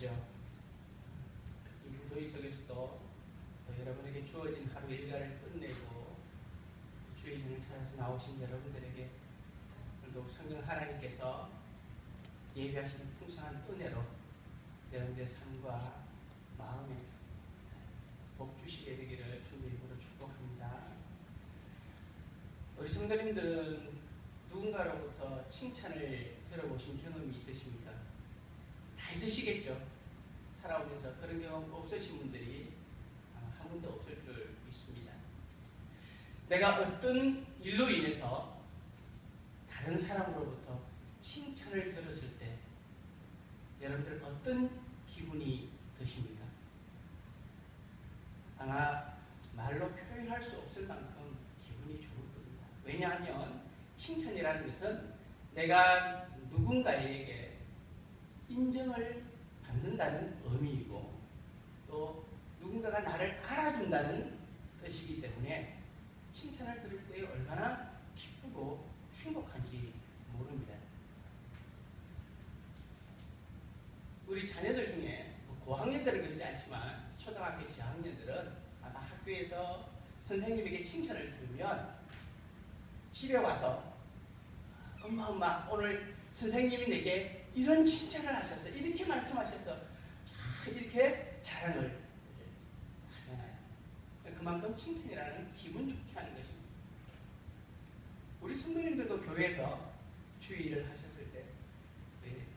하십시오. 이 무더위 속에서도 또 여러분에게 주어진 하루 일과를 끝내고 주의 전을 찾아서 나오신 여러분들에게 오늘도 성령 하나님께서 예비하시는 풍성한 은혜로 여러분들의 삶과 마음에 복 주시게 되기를 주님의 이름으로 축복합니다. 우리 성도님들은 누군가로부터 칭찬을 들어보신 경험이 있으십니까? 다 있으시겠죠. 살아오면서 그런 경험 없으신 분들이 한 분도 없을 줄 믿습니다. 내가 어떤 일로 인해서 다른 사람으로부터 칭찬을 들었을 때 여러분들 어떤 기분이 드십니까? 아마 말로 표현할 수 없을 만큼 기분이 좋을 겁니다. 왜냐하면 칭찬이라는 것은 내가 누군가에게 인정을 받는다는 의미이고 또 누군가가 나를 알아준다는 뜻이기 때문에 칭찬을 들을 때 얼마나 기쁘고 행복한지 모릅니다. 우리 자녀들 중에 고학년들은 그러지 않지만 초등학교 저학년들은 아마 학교에서 선생님에게 칭찬을 들으면 집에 와서 엄마 오늘 선생님이 내게 이런 칭찬을 하셨어, 이렇게 말씀하셔서 이렇게 자랑을 하잖아요. 그만큼 칭찬이라는 기분 좋게 하는 것입니다. 우리 성도님들도 교회에서 주의를 하셨을 때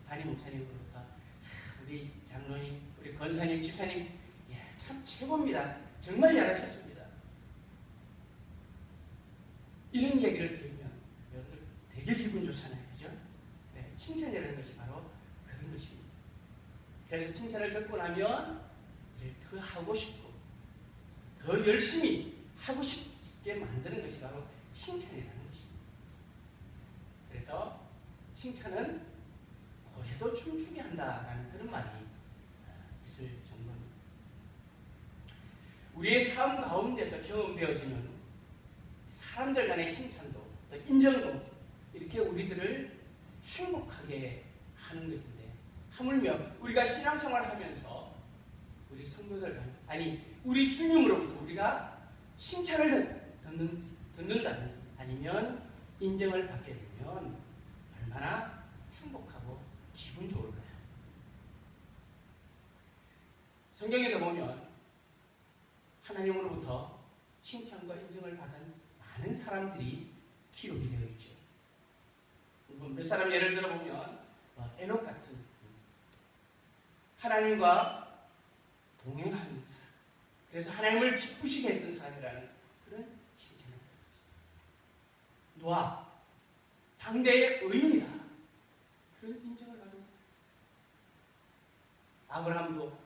담임 목사님으로부터 우리 장로님, 우리 권사님, 집사님 참 최고입니다. 정말 잘하셨습니다. 이런 얘기를 들으면 여러분들 되게 기분 좋잖아요. 그죠? 네, 칭찬이라는 것이 바로 그런 것입니다. 그래서 칭찬을 듣고 나면 더 하고 싶고 더 열심히 하고 싶게 만드는 것이 바로 칭찬이라는 것입니다. 그래서 칭찬은 고래도 춤추게 한다라는 그런 말이 있을 정도입니다. 우리의 삶 가운데서 경험되어지는 사람들 간의 칭찬도 또 인정도 이렇게 우리들을 행복하게 하는 것인데 하물며 우리가 신앙생활을 하면서 우리 성도들 간 아니 우리 주님으로부터 우리가 칭찬을 듣는다든지 아니면 인정을 받게 되면 얼마나 행복하고 기분 좋을까요? 성경에도 보면 하나님으로부터 칭찬과 인정을 받은 많은 사람들이 기록이 되어 있죠. 몇 사람 예를 들어보면 에녹 같은 분, 하나님과 동행하는 사람, 그래서 하나님을 기쁘시게 했던 사람이라는 그런 칭찬을 받았죠. 노아, 당대의 의인이다, 그런 인정을 받은 사람. 아브라함도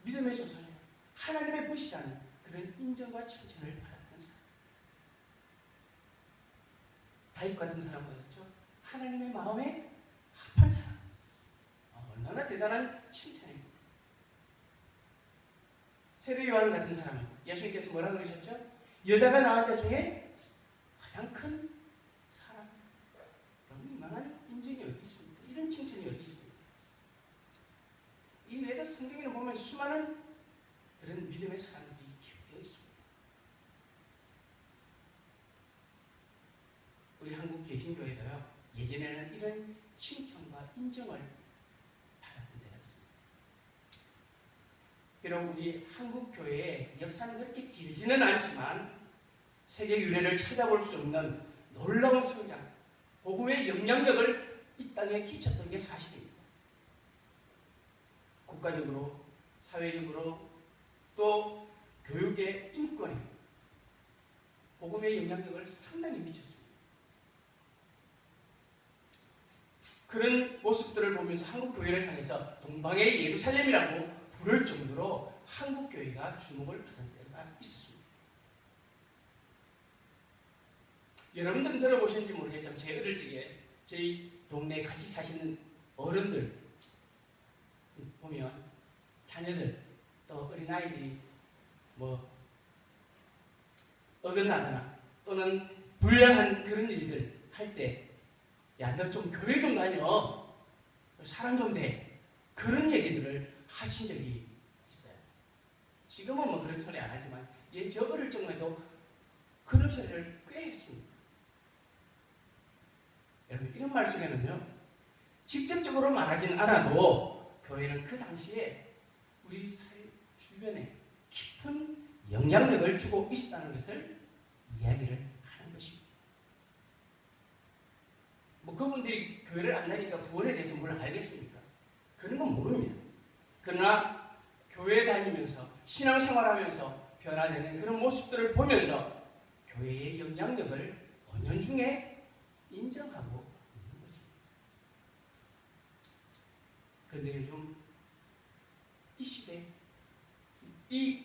믿음의 조상이라 하나님의 벗이라는 그런 인정과 칭찬을 받았던 사람. 다윗 같은 사람 뭐였죠? 하나님의 마음에 합한 사람. 얼마나 대단한 칭찬입니다. 세례 요한 같은 사람은 예수님께서 뭐라고 그러셨죠? 여자가 낳은 자 중에 가장 큰 사람. 그럼 이만한 인정이 어디 있습니까? 이런 칭찬이 어디 있습니까? 이 외에도 성경에는 보면 수많은 그런 믿음의 사람들이 기록되어 있습니다. 우리 한국 개신교회도요, 예전에는 이런 칭찬과 인정을 받았던 데가 있습니다. 비록 우리 한국 교회의 역사는 그렇게 길지는 않지만 세계 유래를 찾아볼 수 없는 놀라운 성장, 복음의 영향력을 이 땅에 끼쳤던 게 사실입니다. 국가적으로, 사회적으로, 또 교육의 인권에 복음의 영향력을 상당히 미쳤습니다. 그런 모습들을 보면서 한국 교회를 향해서 동방의 예루살렘이라고 부를 정도로 한국 교회가 주목을 받은 때가 있었습니다. 여러분들은 들어보셨는지 모르겠지만 제 어릴 적에 저희 동네에 같이 사시는 어른들 보면 자녀들 또 어린아이들이 어긋나거나 또는 불량한 그런 일들 할 때 야, 너 좀 교회 좀 다녀, 사람 좀 돼, 그런 얘기들을 하신 적이 있어요. 지금은 뭐 그런 소리 안 하지만 저 어릴 적에도 그런 소리를 꽤 했습니다. 여러분 이런 말 속에는요 직접적으로 말하지는 않아도 교회는 그 당시에 우리 사회 주변에 깊은 영향력을 주고 있었다는 것을 이야기를 하는 것입니다. 뭐 그분들이 교회를 안 다니까 구원에 대해서 뭘 알겠습니까? 그런 건 모릅니다. 그러나 교회 다니면서 신앙생활하면서 변화되는 그런 모습들을 보면서 교회의 영향력을 은연중에 인정하고 있는 것입니다. 그런데 요즘 이 시대,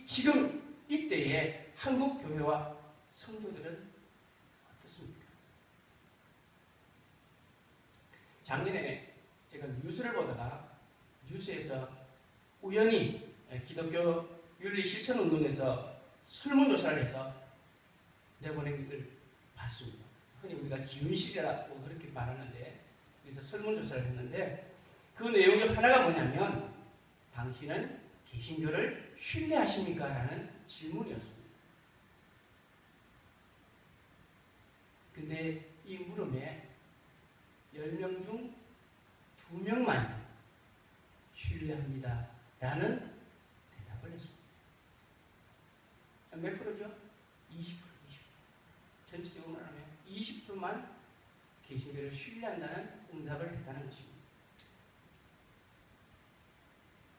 지금 이때의 한국 교회와 성도들은 어떻습니까? 작년에 제가 뉴스를 보다가 뉴스에서 우연히 기독교 윤리 실천 운동에서 설문조사를 해서 내보낸 걸 봤습니다. 흔히 우리가 기운실이라고 그렇게 말하는데 그래서 설문조사를 했는데 그 내용 중 하나가 뭐냐면 당신은 개신교를 신뢰하십니까? 라는 질문이었습니다. 근데 이 물음에 10명 중 2명만 신뢰합니다. 라는 대답을 했습니다. 몇 프로죠? 20%. 전체적으로 말하면 20%만 개신교를 신뢰한다는 응답을 했다는 것입니다.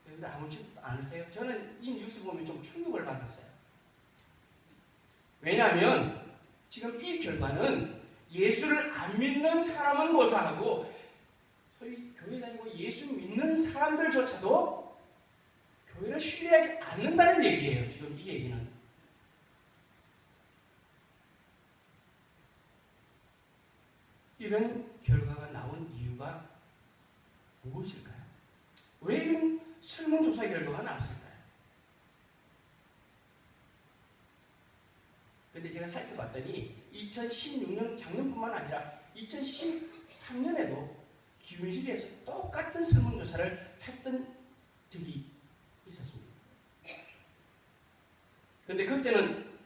여러분들 아무렇지도 않으세요? 저는 이 뉴스 보면 좀 충격을 받았어요. 왜냐하면 지금 이 결과는 예수를 안 믿는 사람은 고사하고 소위 교회 다니고 예수 믿는 사람들조차도 교회를 신뢰하지 않는다는 얘기예요. 지금 이 얘기는. 이런 결과가 나온 이유가 무엇일까요? 왜 이런 설문조사 결과가 나왔을까요? 근데 제가 살펴봤더니 2016년 작년뿐만 아니라 2013년에도 기운실에서 똑같은 설문조사를 했던 적이 있었습니다. 그런데 그때는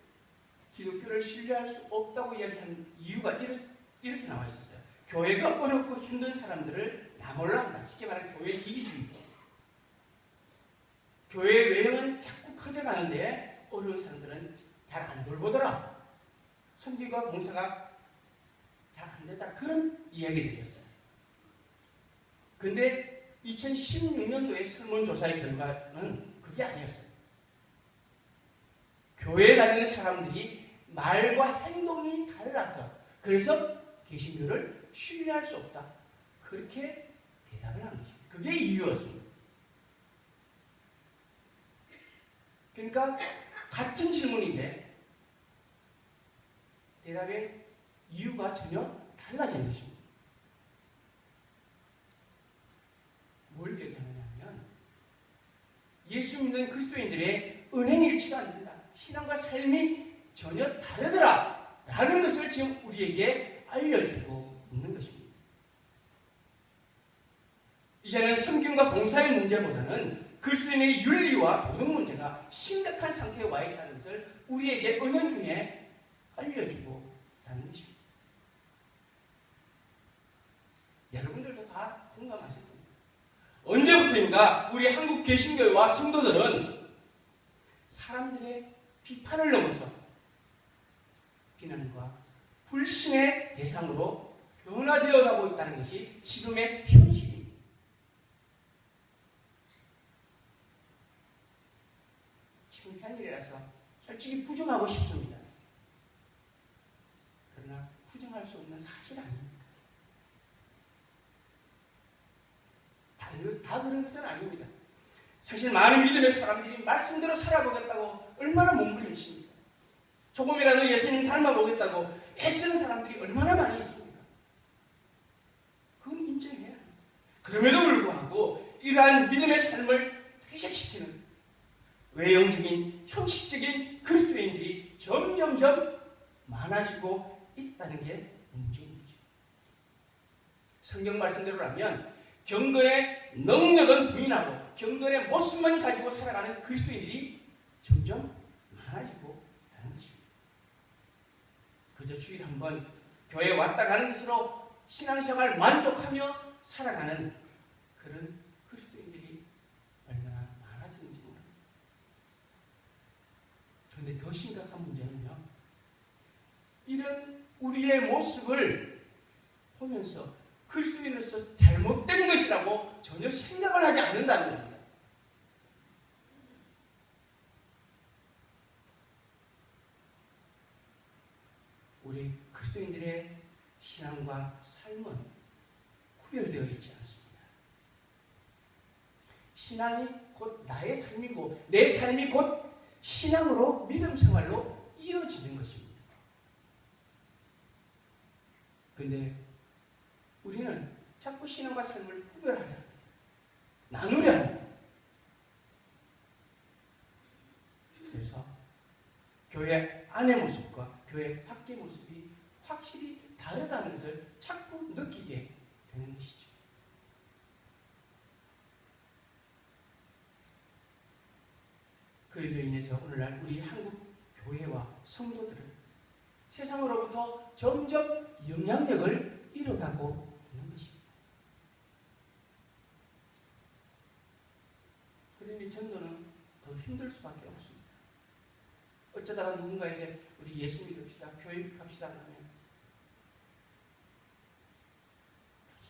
기독교를 신뢰할 수 없다고 이야기한 이유가 이렇게 나와 있었어요. 교회가 어렵고 힘든 사람들을 나몰라 한다. 쉽게 말하면 교회 이기주의. 교회 외형은 자꾸 커져가는데 어려운 사람들은 잘 안 돌보더라. 선교가 봉사가 잘 안 되더라. 그런 이야기들이었어요. 근데 2016년도의 설문조사의 결과는 그게 아니었어요. 교회에 다니는 사람들이 말과 행동이 달라서 그래서 개신교를 신뢰할 수 없다. 그렇게 대답을 한 것입니다. 그게 이유였습니다. 그러니까 같은 질문인데 대답의 이유가 전혀 달라진 것입니다. 뭘 얘기하느냐면 예수 믿는 그리스도인들의 은행일치가 안 된다. 신앙과 삶이 전혀 다르더라. 라는 것을 지금 우리에게 알려주고 있는 것입니다. 이제는 성경과 봉사의 문제보다는 그리스도인의 윤리와 도덕 문제가 심각한 상태에 와 있다는 것을 우리에게 은연중에 알려주고 있다는 것입니다. 여러분들도 다 공감하실 겁니다. 언제부터인가 우리 한국 개신교와 성도들은 사람들의 비판을 넘어서 비난과 불신의 대상으로 변화되어 가고 있다는 것이 지금의 현실입니다. 지금 현실이라서 솔직히 부정하고 싶습니다. 그러나 부정할 수 없는 사실 아닙니다. 다 그런 것은 아닙니다. 사실 많은 믿음의 사람들이 말씀대로 살아보겠다고 얼마나 몸부림칩니까? 조금이라도 예수님 닮아보겠다고 애쓰는 사람들이 얼마나 많이 있습니까? 그건 인정해야 합니다. 그럼에도 불구하고 이러한 믿음의 삶을 퇴색시키는 외형적인, 형식적인 그리스도인들이 점점점 많아지고 있다는 게 문제인 거죠. 성경 말씀대로라면 경건의 능력은 부인하고 경건의 모습만 가지고 살아가는 그리스도인들이 점점 많아지고 가는 것입니다. 그저 주일에 한번 교회에 왔다 가는 것으로 신앙생활 만족하며 살아가는 그런 그리스도인들이 얼마나 많아지는지 모릅니다. 그런데 더 심각한 문제는요, 이런 우리의 모습을 보면서 그리스도인으로서 잘못된 것이라고 전혀 생각을 하지 않는다는 겁니다. 우리 그리스도인들의 신앙과 삶은 구별되어 있지 않습니다. 신앙이 곧 나의 삶이고 내 삶이 곧 신앙으로 믿음 생활로 이어지는 것입니다. 그런데 우리는 자꾸 신앙과 삶을 구별하려 합니다. 나누려 합니다. 그래서 교회 안의 모습과 교회 밖의 모습이 확실히 다르다는 것을 자꾸 느끼게 되는 것이죠. 그로 인해서 오늘날 우리 한국 교회와 성도들은 세상으로부터 점점 영향력을 잃어가고 있는 것입니다. 그러니 전도는 더 힘들 수밖에 없습니다. 어쩌다가 누군가에게 우리 예수 믿읍시다, 교회 갑시다 하면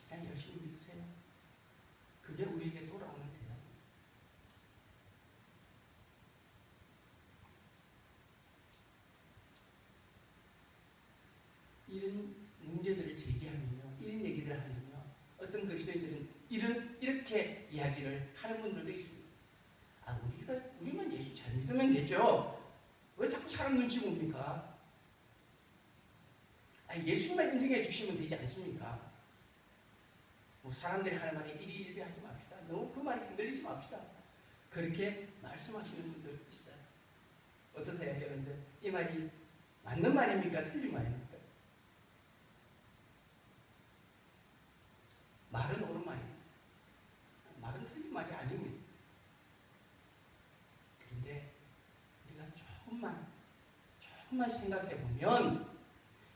그냥 열심히 믿으세요. 그게 우리에게 돌아오는 대답입니다. 이런 문제들을 제기하면요, 이런 얘기들을 하면요, 어떤 그리스도인들은 이렇게 이야기를 하는 분들도 있습니다. 아, 우리만 예수 잘 믿으면 되죠. 왜 자꾸 사람 눈치 봅니까? 아, 예수님만 인정해 주시면 되지 않습니까? 뭐 사람들이 하는 말에 일희일비하지 맙시다. 너무 그 말에 흔들리지 맙시다. 그렇게 말씀하시는 분들 있어요. 어떠세요, 여러분들? 이 말이 맞는 말입니까? 틀린 말입니까? 말은 옳은 말입니다. 말은 틀린 말이 아닙니다. 그런데 우리가 조금만 생각해 보면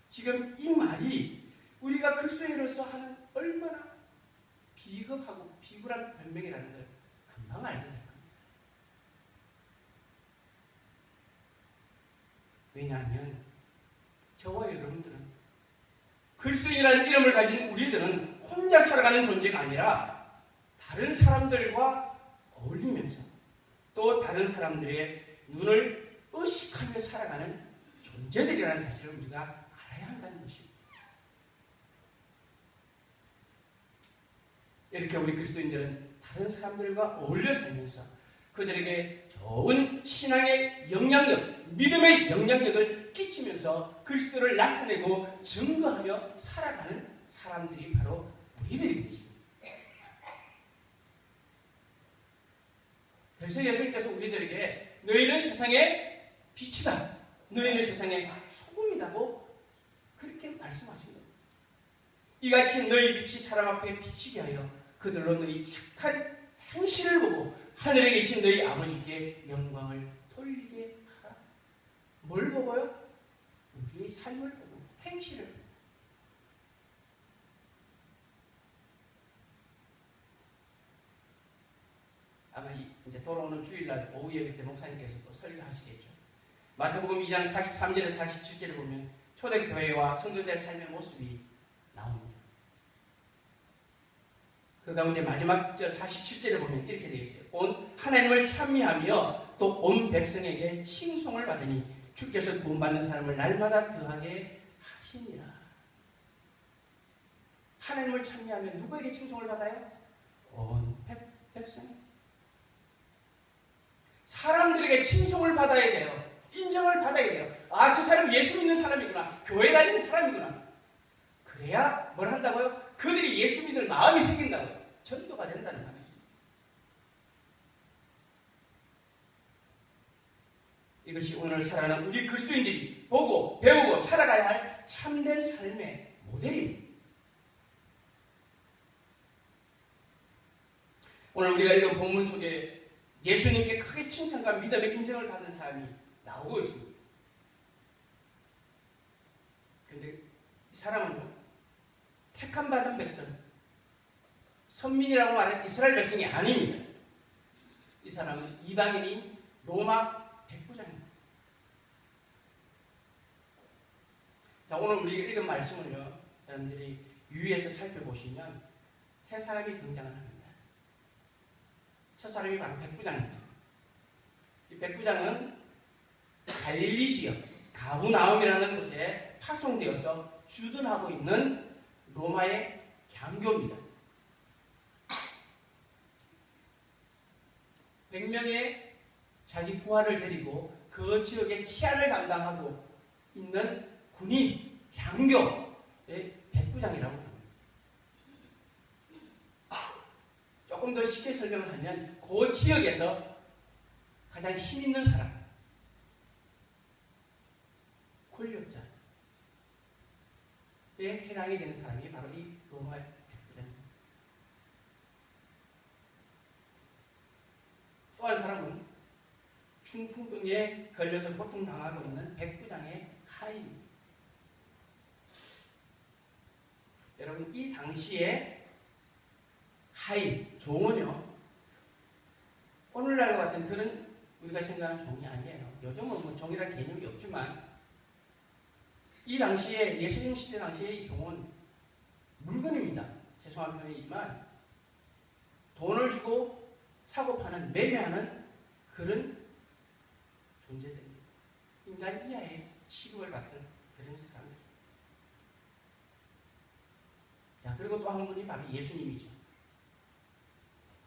지금 이 말이 우리가 그리스도인으로서 하는 얼마나 비겁하고 비굴한 변명이라는 걸 금방 알게 될 겁니다. 왜냐하면 저와 여러분들은 그리스도인이라는 이름을 가진 우리들은 혼자 살아가는 존재가 아니라 다른 사람들과 어울리면서 또 다른 사람들의 눈을 의식하며 살아가는 존재들이라는 사실을 우리가 알아야 한다는 것입니다. 이렇게 우리 그리스도인들은 다른 사람들과 어울려 살면서 그들에게 좋은 신앙의 영향력, 믿음의 영향력을 끼치면서 그리스도를 나타내고 증거하며 살아가는 사람들이 바로 우리들인 것입니다. 그래서 예수님께서 우리들에게 너희는 세상의 빛이다, 너희는 세상의 소금이다고 그렇게 말씀하신 겁니다. 이같이 너희 빛이 사람 앞에 비치게 하여 그들로 너희 착한 행실을 보고 하늘에 계신 너희 아버지께 영광을 돌리게 하라. 뭘 보고요? 우리의 삶을 보고 행실을 보고. 아마 이제 돌아오는 주일날 오후 예배 때 목사님께서 또 설교하시겠죠. 마태복음 2장 43절에서 47절을 보면 초대교회와 성도들의 삶의 모습이 나옵니다. 그 가운데 마지막 절 47절에 보면 이렇게 되어 있어요. 온 하나님을 찬미하며 또 온 백성에게 칭송을 받으니 주께서 구원받는 사람을 날마다 더하게 하시니라. 하나님을 찬미하면 누구에게 칭송을 받아요? 온 백성에. 사람들에게 칭송을 받아야 돼요. 인정을 받아야 돼요. 아, 저 사람 예수 믿는 사람이구나. 교회 다니는 사람이구나. 그래야 뭘 한다고요? 그들이 예수 믿을 마음이 생긴다고요. 전도가 된다는 말이에요. 이것이 오늘 살아가는 우리 그리스도인들이 보고 배우고 살아가야 할 참된 삶의 모델입니다. 오늘 우리가 읽은 본문 속에 예수님께 크게 칭찬과 믿음의 인정을 받은 사람이 나오고 있습니다. 그런데 이 사람은요, 택함 받은 백성, 선민이라고 말하는 이스라엘 백성이 아닙니다. 이 사람은 이방인인 로마 백부장입니다. 자, 오늘 우리가 읽은 말씀을요, 여러분들이 유의해서 살펴보시면 세 사람이 등장을 합니다. 첫 사람이 바로 백부장입니다. 이 백부장은 갈릴리 지역 가브나움이라는 곳에 파송되어서 주둔하고 있는 로마의 장교입니다. 100명의 자기 부하를 데리고 그 지역의 치안을 담당하고 있는 군인, 장교의 백부장이라고 합니다. 조금 더 쉽게 설명을 하면 그 지역에서 가장 힘 있는 사람, 권력자에 해당이 되는 사람이 바로 이 로마의 백부장입니다. 또 한 사람은 중풍병에 걸려서 고통당하고 있는 백부장의 하인입니다. 여러분, 이 당시에 하인, 종은요, 오늘날과 같은 그런 우리가 생각하는 종이 아니에요. 요즘은 뭐 종이라는 개념이 없지만 이 당시에, 예수님 시대 당시에 이 종은 물건입니다. 죄송한 표현이지만 돈을 주고 사고 파는, 매매하는 그런 존재들입니다. 인간 이하의 취급을 받던 그런 사람들. 자, 그리고 또 한 분이 바로 예수님이죠.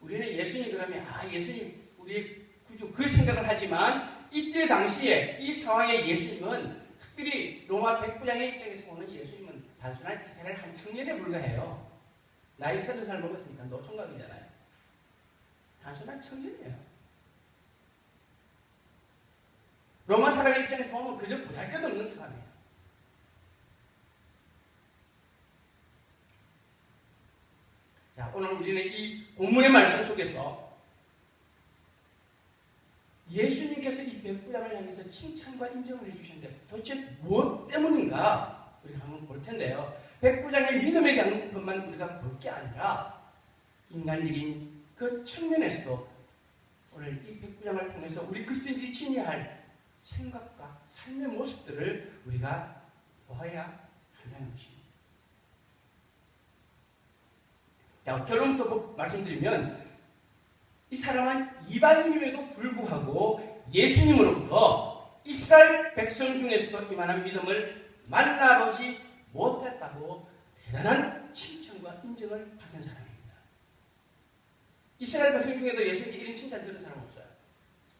우리는 예수님 그러면 예수님 우리 구주 그 생각을 하지만 이때 당시에 이 상황에 예수님은 특별히 로마 백부장의 입장에서 보는 예수님은 단순한 이스라엘 한 청년에 불과해요. 나이 30살 먹었으니까 노총각이잖아요. 단순한 청년이에요. 로마 사람의 입장에서 보면 그저 보잘것없는 사람이에요. 자, 오늘 우리는 이 본문의 말씀 속에서 예수님께서 이 백부장을 향해서 칭찬과 인정을 해주셨는데 도대체 무엇 때문인가 우리가 한번 볼 텐데요. 백부장의 믿음에 대한 것만 우리가 볼 게 아니라 인간적인 그 측면에서도 오늘 이 백부장을 통해서 우리 그리스도인들이 지녀야 할 생각과 삶의 모습들을 우리가 보아야 한다는 것입니다. 자, 결론부터 말씀드리면 이 사람은 이방인임에도 불구하고 예수님으로부터 이스라엘 백성 중에서도 이만한 믿음을 만나보지 못했다고 대단한 칭찬과 인정을 받은 사람입니다. 이스라엘 백성 중에도 예수님께 이런 칭찬 들은 사람 없어요.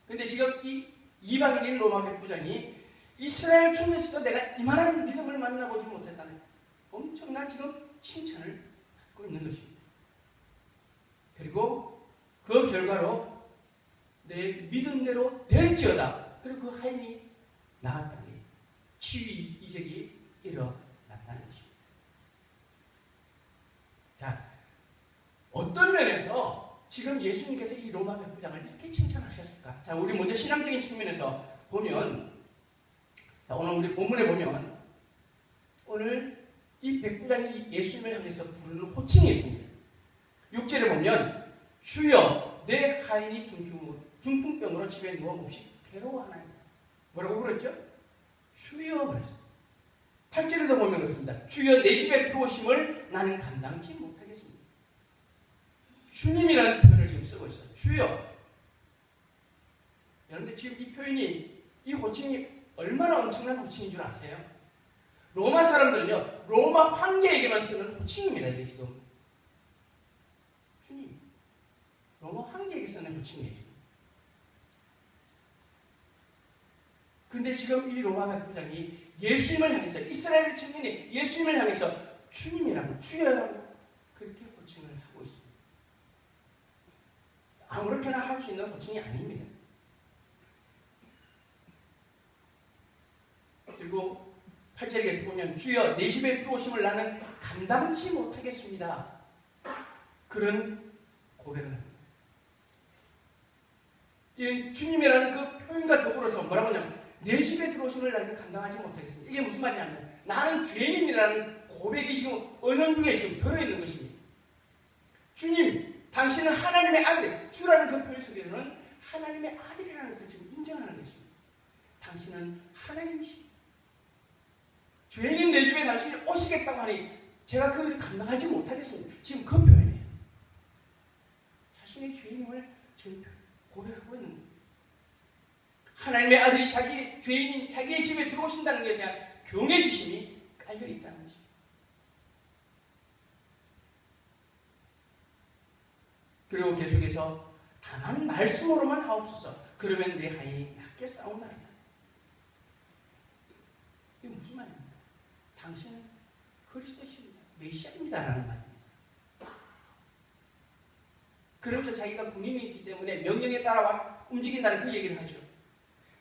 그런데 지금 이 이방인인 로마 백부장이 이스라엘 중에서도 내가 이만한 믿음을 만나보지 못했다는 엄청난 지금 칭찬을 받고 있는 것입니다. 그리고 그 결과로 내 믿음대로 될지어다. 그리고 그 하인이 나았다니 치유 이적이 일어났다는 것입니다. 자, 어떤 면에서 지금 예수님께서 이 로마 백부장을 이렇게 칭찬하셨을까? 자, 우리 먼저 신앙적인 측면에서 보면, 자, 오늘 우리 본문에 보면 오늘 이 백부장이 예수님을 향해서 부르는 호칭이 있습니다. 6절에 보면 주여 내 하인이 중풍병으로 집에 누워 몹시 괴로워하나이다. 뭐라고 그랬죠? 주여 그랬어요. 8절에도 보면 그렇습니다. 주여 내 집에 들어오심을 나는 감당치 못하겠습니다. 주님이라는 표현을 지금 쓰고 있어요. 주여. 여러분들 지금 이 표현이, 이 호칭이 얼마나 엄청난 호칭인 줄 아세요? 로마 사람들은요, 로마 황제에게만 쓰는 호칭입니다. 이게 지금 주님, 로마 황제에게 쓰는 호칭이에요. 근데 지금 이 로마 백부장이 예수님을 향해서, 이스라엘 증인이 예수님을 향해서 주님이라고, 주여라고 그렇게 호칭을 하고 있습니다. 아무렇게나 할 수 있는 호칭이 아닙니다. 그리고 8절에서 보면 주여 내 집에 들어오심을 나는 감당치 못하겠습니다. 그런 고백을 합니다. 이런 주님이라는 그 표현과 더불어서 뭐라고 하냐면 내 집에 들어오심을 나는 감당하지 못하겠습니다. 이게 무슨 말이냐면 나는 죄인입니다라는 고백이 지금 언어 중에 지금 들어있는 것입니다. 주님, 당신은 하나님의 아들, 주라는 그 표현 속에서는 하나님의 아들이라는 것을 지금 인정하는 것입니다. 당신은 하나님이십니다. 죄인인 내 집에 당신이 오시겠다고 하니 제가 그 일을 감당하지 못하겠습니다. 지금 그 표현이에요. 자신의 죄인임을 지금 고백하고 있는 거예요. 하나님의 아들이 자기 죄인인 자기의 집에 들어오신다는 것에 대한 경외지심이 깔려 있다는 것입니다. 그리고 계속해서 다만 말씀으로만 하옵소서. 그러면 내 하인이 낫게 싸우나이다. 이게 무슨 말입니까? 당신은 그리스도십니다. 메시아입니다라는 말입니다. 그러면서 자기가 군인이기 때문에 명령에 따라 움직인다는 그 얘기를 하죠.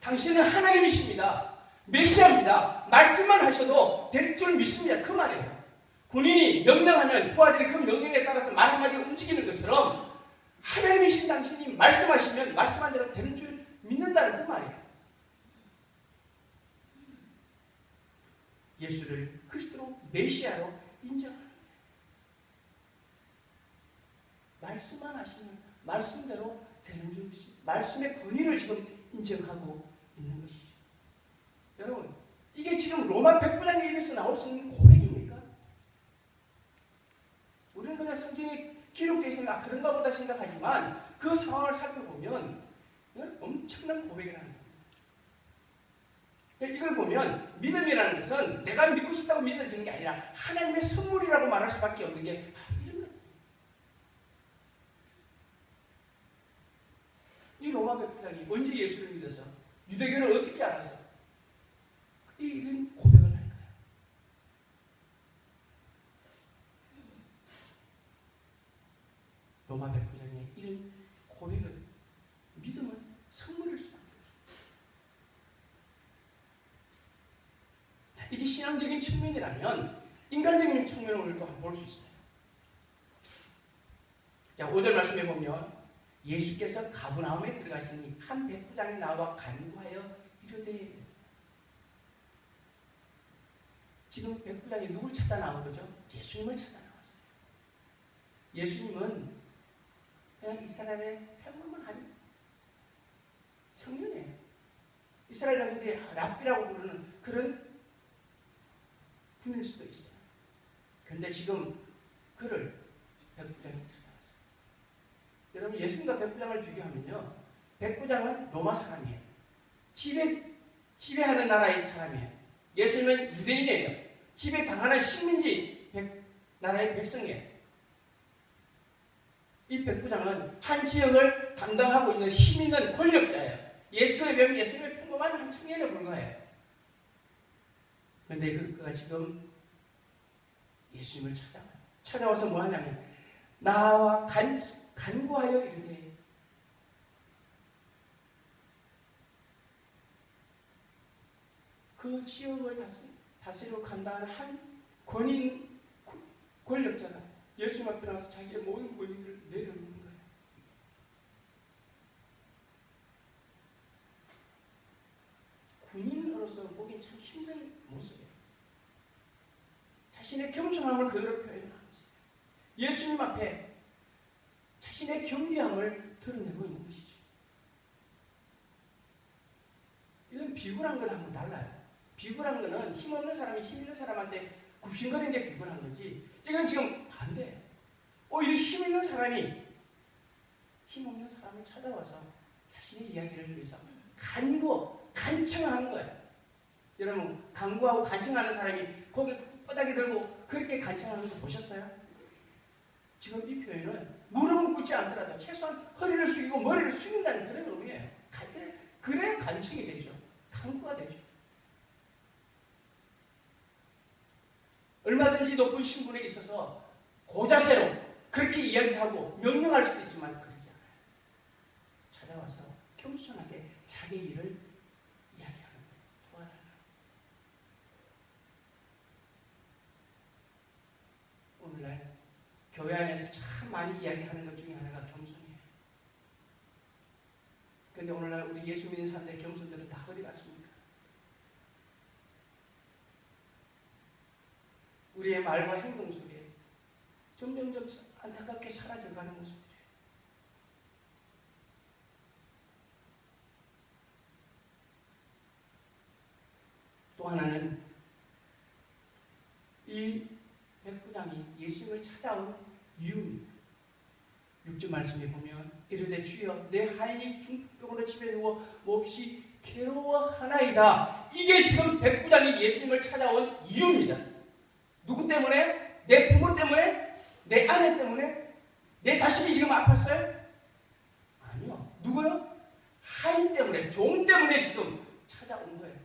당신은 하나님이십니다. 메시아입니다. 말씀만 하셔도 될 줄 믿습니다. 그 말이에요. 군인이 명령하면 부하들이 그 명령에 따라서 말 한마디가 움직이는 것처럼 하나님이신 당신이 말씀하시면 말씀한 대로 되는 줄 믿는다는 그 말이에요. 예수를 그리스도로 메시아로 인정하는 거예요. 말씀만 하시면 말씀대로 되는 줄 믿습니다. 말씀의 권위를 지금 인정하고 있는 것이죠. 여러분, 이게 지금 로마 백부장의 입에서 나올 수 있는 고백입니까? 우리는 그냥 성경에 기록되어 있으면 그런가 보다 생각하지만 그 상황을 살펴보면 엄청난 고백이라는 겁니다. 이걸 보면 믿음이라는 것은 내가 믿고 싶다고 믿어지는 게 아니라 하나님의 선물이라고 말할 수밖에 없는 게 바로 이런 것들. 이 로마 백부장이 언제 예수를 믿어서 유대교를 어떻게 알아서 이런 고백을 할까요? 로마 백부장의 이런 고백은 믿음은 선물일 수밖에 없습니다. 이게 신앙적인 측면이라면 인간적인 측면을 오늘도 한번 볼 수 있어요. 자, 5절 말씀해 보면 예수께서 가버나움에 들어가시니 한 백부장이 나와 간구하여 이르되 했어요. 지금 백부장이 누굴 찾아 나온 거죠? 예수님을 찾아 나왔어요. 예수님은 그냥 이스라엘의 평범한 한 청년이에요. 이스라엘 백성들이 랍비라고 부르는 그런 분일 수도 있어요. 그런데 지금 그를 백부장이 찾아왔어요. 여러분, 예수님과 백부장을 비교하면요, 백부장은 로마 사람이에요. 지배하는 나라의 사람이에요. 예수님은 유대인이에요. 지배당하는 식민지 나라의 백성이에요. 이 백부장은 한 지역을 담당하고 있는 힘 있는 권력자예요. 예수님에 비하면 예수님의 평범한 한 청년에 불과해요. 그런데 그가 지금 예수님을 찾아와서 뭐 하냐면 나와 간구하여 이르되 그 지역을 다스리고 감당하는 한 권력자가 예수 앞에 나와서 자기의 모든 권위를 내려놓는 거예요. 군인으로서 보기 참 힘든 모습이에요. 자신의 겸손함을 그대로 표현하고 있어요. 예수님 앞에 자신의 겸비함을 드러내고 있는 것이죠. 이건 비굴한 거랑은 달라요. 비굴한 거는 힘없는 사람이 힘 있는 사람한테 굽신거리는 게 비굴한 거지. 이건 지금 반대예요. 오히려 힘 있는 사람이 힘없는 사람을 찾아와서 자신의 이야기를 위해서 간청하는 거예요. 여러분, 간구하고 간청하는 사람이 고개 뻣하게 들고 그렇게 간청하는 거 보셨어요? 지금 이 표현은 무릎은 꿇지 않더라도 최소한 허리를 숙이고 머리를 숙인다는 그런 의미예요. 그래야 간청이 되죠. 간구가 되죠. 얼마든지 높은 신분에 있어서 고자세로 그렇게 이야기하고 명령할 수도 있지만 그러지 않아요. 찾아와서 겸손하게 자기 일을 이야기하는 거예요. 도와달라고. 오늘날 교회 안에서 참 많이 이야기하는 것 중에 하나가 겸손이에요. 근데 오늘날 우리 예수 믿는 사람들의 겸손들은 다 어디 갔습니까? 우리의 말과 행동 속에 점점점 안타깝게 사라져가는 모습들이에요. 또 하나는 이 백부장이 예수님을 찾아온 이유입니다. 6절 말씀에 보면 이르되 주여 내 하인이 중병으로 집에 누워 몹시 괴로워하나이다. 이게 지금 백부장이 예수님을 찾아온 이유입니다. 누구 때문에? 내 부모 때문에? 내 아내 때문에? 내 자신이 지금 아팠어요? 아니요. 누구요? 하인 때문에, 종 때문에 지금 찾아온 거예요.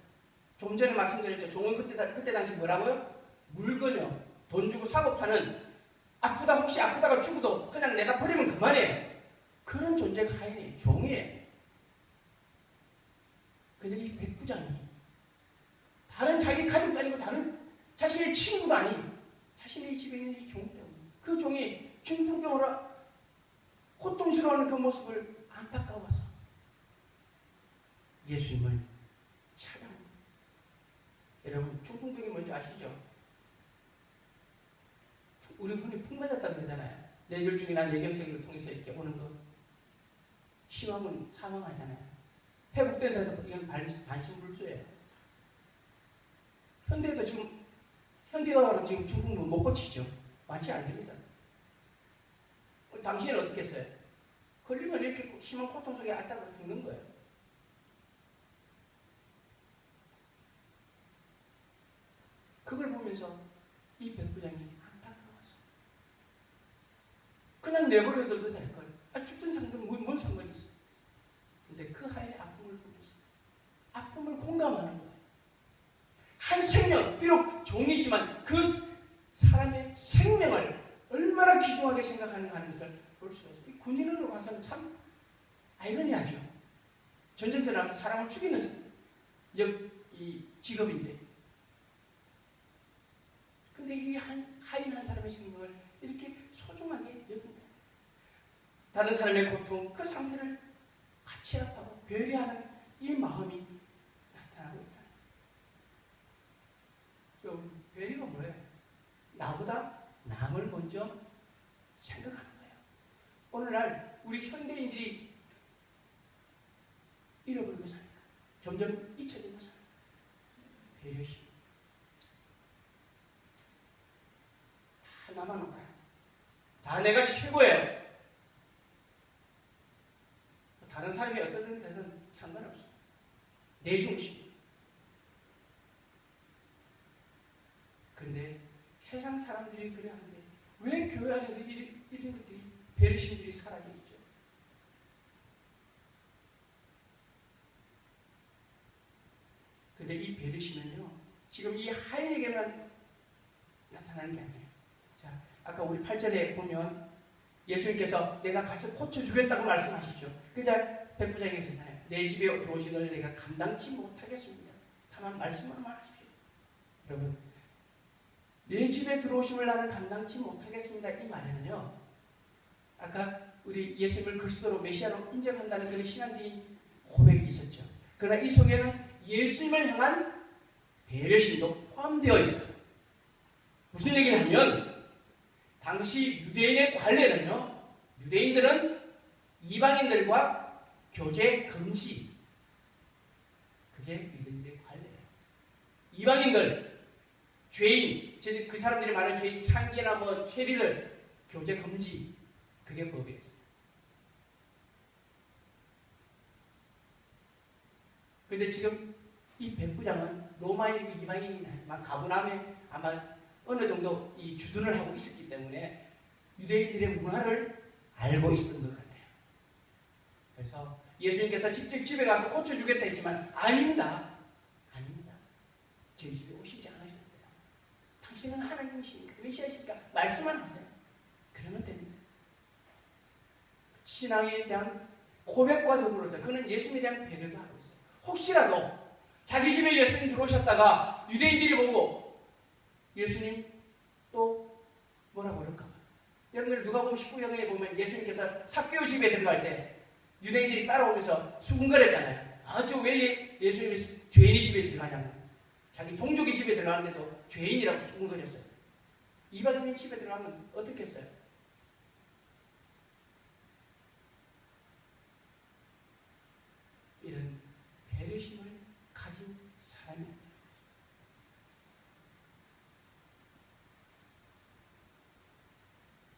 좀 전에 말씀드렸죠. 종은 그때 당시 뭐라고요? 물건이요. 돈 주고 사고 파는, 아프다 혹시 아프다가 죽어도 그냥 내다 버리면 그만이에요. 그런 존재가 하인이에요. 종이에요. 근데 이 백부장이 다른 자기 가족도 아니고 다른 자신의 친구도 아닌 자신의 집에 있는 이 종 때문에 그 종이 중풍병으로 고통스러워하는 그 모습을 안타까워서 예수님을 찾아옵니다. 여러분 중풍병이 뭔지 아시죠? 우리 흔히 풍 맞았다 그러잖아요. 뇌졸중이나 뇌경색을 통해서 이렇게 오는 거. 심하면 사망하잖아요. 회복된다도 이건 반신불수예요. 현대도 지금 현대의학으로 지금 중풍병 못 고치죠. 완치 안 됩니다. 당신은 어떻게 했어요? 걸리면 이렇게 심한 고통 속에 앓다가 죽는 거예요. 그걸 보면서 이 백부장이 안타까워서 그냥 내버려둬도 될걸. 죽든 상든 뭔 상관이 있어. 근데 그 하인의 아픔을 보면서 아픔을 공감하는 거예요. 한 생명, 비록 종이지만 그 사람의 생명을 얼마나 귀중하게 생각하는가 하는 것을 볼 수가 있어요. 이 군인으로 봐서는 참 아이러니하죠. 전쟁터에 나가서 사람을 죽이는 이 직업인데, 근데 이 하인 한 사람의 생명을 이렇게 소중하게 여긴다. 다른 사람의 고통, 그 상태를 같이 아파하고 배려하는 이 마음이 나타나고 있다. 배려가 뭐예요? 나보다 남을 먼저 생각하는 거예요. 오늘날 우리 현대인들이 잃어버리고 사니까 점점 잊혀지고 사니까 배려심. 다 나만 알아요. 다 내가 최고예요. 다른 사람이 어떻든 되든 상관없어요. 내 중심. 근데 세상 사람들이 그래 하는데 왜 교회 안에도 이런 것들이, 배려심들이 사라져 있죠? 근데 이 배려심은요, 지금 이 하인에게만 나타나는 게 아니에요. 자, 아까 우리 8절에 보면 예수님께서 내가 가서 고쳐주겠다고 말씀하시죠. 그러자 백부장이 그러잖아요. 내 집에 들어오시는 내가 감당치 못하겠습니다. 다만 말씀만 하십시오. 여러분, 내 집에 들어오심을 나는 감당치 못하겠습니다. 이 말에는요, 아까 우리 예수님을 그리스도로 메시아로 인정한다는 그런 신앙적인 고백이 있었죠. 그러나 이 속에는 예수님을 향한 배려심도 포함되어 있어요. 무슨 얘기를 하면, 당시 유대인의 관례는요, 유대인들은 이방인들과 교제 금지. 그게 유대인들의 관례예요. 이방인들, 죄인, 그 사람들이 말하는 죄인, 창기나 뭐 세리들 교제 금지. 그게 법이에요. 근데 지금 이 백부장은 로마인이고 이방인이긴 하지만 가버나움에 아마 어느 정도 이 주둔을 하고 있었기 때문에 유대인들의 문화를 알고 있었던 것 같아요. 그래서 예수님께서 직접 집에 가서 고쳐주겠다 했지만 아닙니다. 아닙니다. 저희 집에 오시지 않으셔도 돼요. 당신은 하나님이시니까, 메시아시니까 말씀만 하세요. 그러면 됩니다. 신앙에 대한 고백과 더불어서 그는 예수님에 대한 배려도 하고 있어요. 혹시라도 자기 집에 예수님 들어오셨다가 유대인들이 보고 예수님 또 뭐라고 그럴까? 여러분들 누가복음 19장에 보면 예수님께서 삭개오 집에 들어갈 때 유대인들이 따라오면서 수군거렸잖아요. 저 왜 예수님이 죄인이 집에 들어가냐고. 자기 동족이 집에 들어가는데도 죄인이라고 수군거렸어요. 이방인이 집에 들어가면 어떻게 했어요? 이런 배려심을 가진 사람입니다.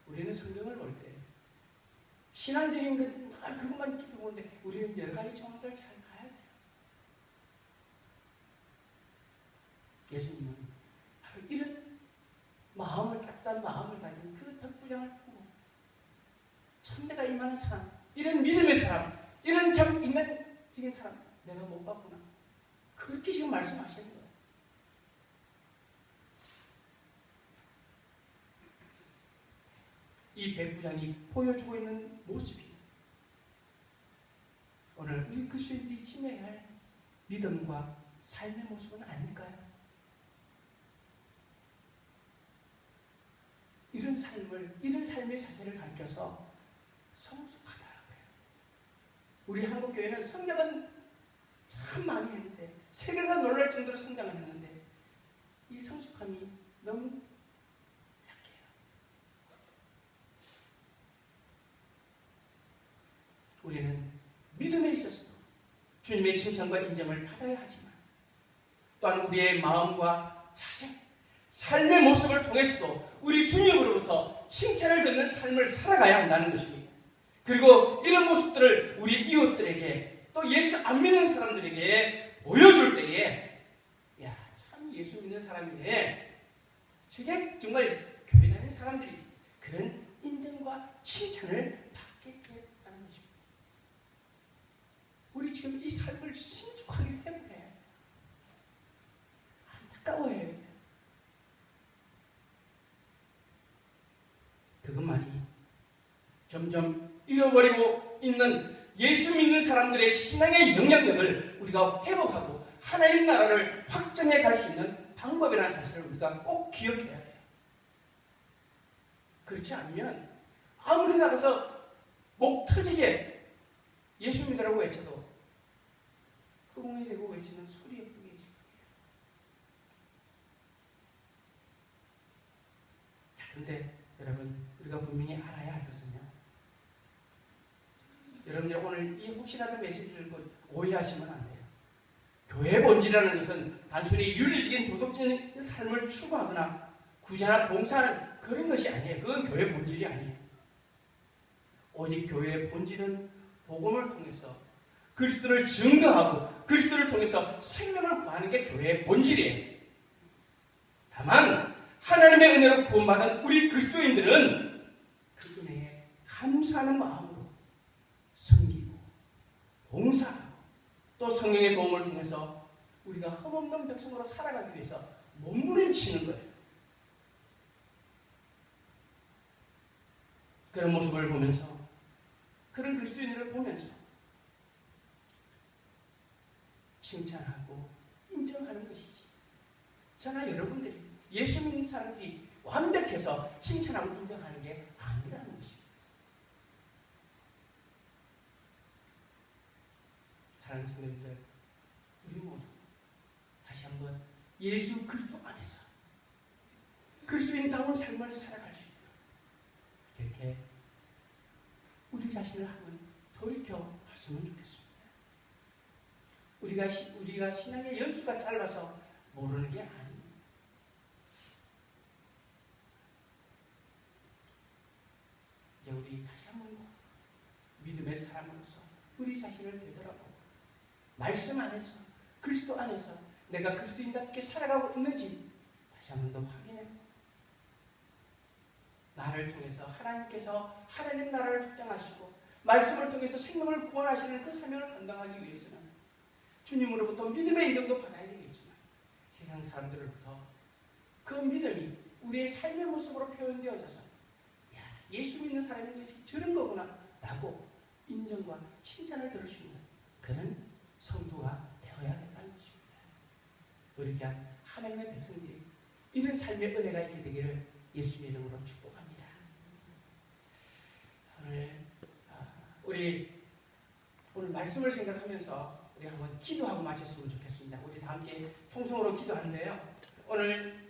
우리는 성경을 볼 때 신앙적인 것은 늘 그것만 깊이 보는데 우리는 여러 가지 정확도를 잘 가야 돼요. 예수님은 바로 이런 마음을, 따뜻한 마음을 가진 그 덕분량을 보고 천대가 임하는 사람, 이런 믿음의 사람, 이런 참 인간적인 사람 내가 못 봤구나. 그렇게 지금 말씀하시는 거예요. 이 백부장이 보여주고 있는 모습이 오늘 우리 그리스도인들이 지녀야 할 믿음과 삶의 모습은 아닐까요? 이런 삶의 자세를 가르쳐서 성숙하다라고 해요. 우리 한국교회는 성장은 참 많이 했는데 세계가 놀랄 정도로 성장을 했는데 이 성숙함이 너무 약해요. 우리는 믿음에 있어서 주님의 칭찬과 인정을 받아야 하지만 또한 우리의 마음과 자세, 삶의 모습을 통해서도 우리 주님으로부터 칭찬을 듣는 삶을 살아가야 한다는 것입니다. 그리고 이런 모습들을 우리 이웃들에게 또 예수 안 믿는 사람들에게 보여줄 때에 야, 참 예수 믿는 사람이네. 저게 정말 교회 다니는 사람들이 그런 인정과 칭찬을 받게 되었다는 것입니다. 우리 지금 이 삶을 신속하게 회복해야 해요. 안타까워해야 돼요. 그것만이 점점 잃어버리고 있는 예수 믿는 사람들의 신앙의 영향력을 우리가 회복하고 하나님 나라를 확장해 갈 수 있는 방법이라는 사실을 우리가 꼭 기억해야 해요. 그렇지 않으면 아무리 나가서 목 터지게 예수 믿으라고 외쳐도 허공에 대고 외치는 소리에 뿐이지. 자, 근데 여러분, 우리가 분명히 알아야 할 것은요. 여러분들 오늘 이 혹시라도 메시지를 오해하시면 안 돼요. 교회 본질이라는 것은 단순히 윤리적인 도덕적인 삶을 추구하거나 구제나 봉사하는 그런 것이 아니에요. 그건 교회 본질이 아니에요. 오직 교회의 본질은 복음을 통해서 그리스도를 증거하고 그리스도를 통해서 생명을 구하는 게 교회의 본질이에요. 다만 하나님의 은혜로 구원받은 우리 그리스도인들은 그 은혜에 감사하는 마음으로 섬기고 봉사하고 또 성령의 도움을 통해서 우리가 흠없는 백성으로 살아가기 위해서 몸부림치는 거예요. 그런 모습을 보면서 그런 그리스도인들을 보면서 칭찬하고 인정하는 것이지. 저나 여러분들이 예수 믿는 사람들이 완벽해서 칭찬하고 인정하는 게 아니라는 것입니다. 사랑하는 성도님들, 우리 모두 다시 한번 예수 그리스도 안에서 그리스도인다운 삶을 살아갈 수 있도록 이렇게 우리 자신을 한번 돌이켜 봤으면 좋겠습니다. 우리가 신앙의 연수가 짧아서 모르는 게 아닙니다. 이제 우리 다시 한번 믿음의 사람으로서 우리 자신을 되돌아보고 말씀 안에서 그리스도 안에서 내가 그리스도인답게 살아가고 있는지 다시 한번 더 확인해보고 나를 통해서 하나님께서 하나님 나라를 확장하시고 말씀을 통해서 생명을 구원하시는 그 사명을 감당하기 위해서는 주님으로부터 믿음의 인정도 받아야 되겠지만 세상 사람들로부터 그 믿음이 우리의 삶의 모습으로 표현되어져서 야, 예수 믿는 사람이 저런 거구나 라고 인정과 칭찬을 들을 수 있는 그런 성도가 되어야 된다는 것입니다. 우리 귀한 하나님의 백성들이 이런 삶의 은혜가 있게 되기를 예수의 이름으로 축복합니다. 오늘 우리 오늘 말씀을 생각하면서 우리 한번 기도하고 마쳤으면 좋겠습니다. 우리 다 함께 통성으로 기도하는데요. 오늘